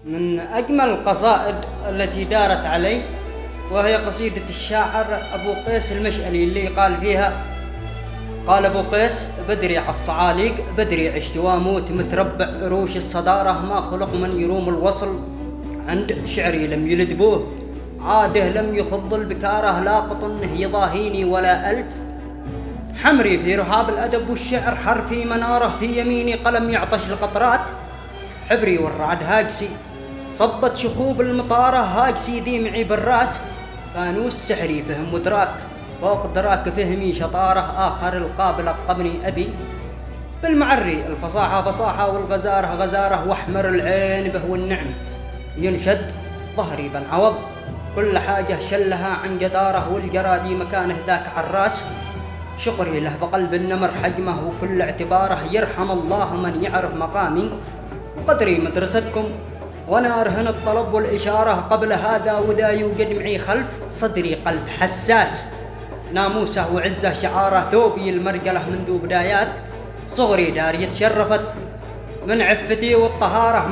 من أجمل القصائد التي دارت علي وهي قصيدة الشاعر أبو قيس المشألي اللي قال فيها: قال أبو قيس بدري عالصعاليق بدري عشت واموت متربع عروش الصدارة، ما خلق من يروم الوصل عند شعري لم يلد بوه، عاده لم يخض البكارة لا قطن يضاهيني ولا ألف، حمري في رهاب الأدب والشعر حرفي مناره في يميني قلم يعطش القطرات، حبري والرعد هاجسي صبت شخوب المطارة هاجسي ذي معي بالراس، فانوس سحري فهم مدراك فوق دراك فهمي شطارة، آخر القابل قبني أبي بالمعري الفصاحة فصاحة والغزارة غزارة، واحمر العين به والنعم ينشد ظهري بالعوض، كل حاجة شلها عن جدارة والجرادي مكانه ذاك عراس، شقري له بقلب النمر حجمه وكل اعتباره، يرحم الله من يعرف مقامي وقدري مدرستكم، وانا ارهن الطلب والاشاره قبل هذا، وذا يوجد معي خلف صدري قلب حساس، ناموسه وعزه شعاره ثوبي المرجله منذ بدايات صغري داري تشرفت من عفتي والطهاره،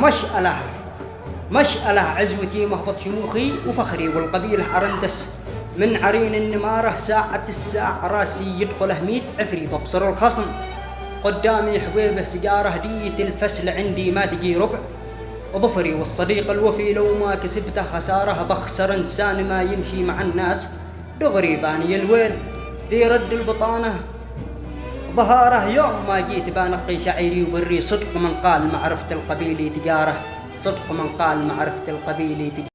مشألة عزوتي مهبط شموخي وفخري والقبيله ارندس من عرين النماره، ساعة الساعة راسي يدخله 100 عفري ببصر الخصم، قدامي حبيبه سجاره هدية الفسل عندي ما تجي ربع، وظفري والصديق الوفي لو ما كسبته خساره، بخسر انسان ما يمشي مع الناس دغري باني الويل، ذي رد البطانه ظهاره يوم ما جيت بانقي شعيري وبري، صدق من قال معرفة القبيل تجاره، صدق من قال معرفة القبيل تجاره.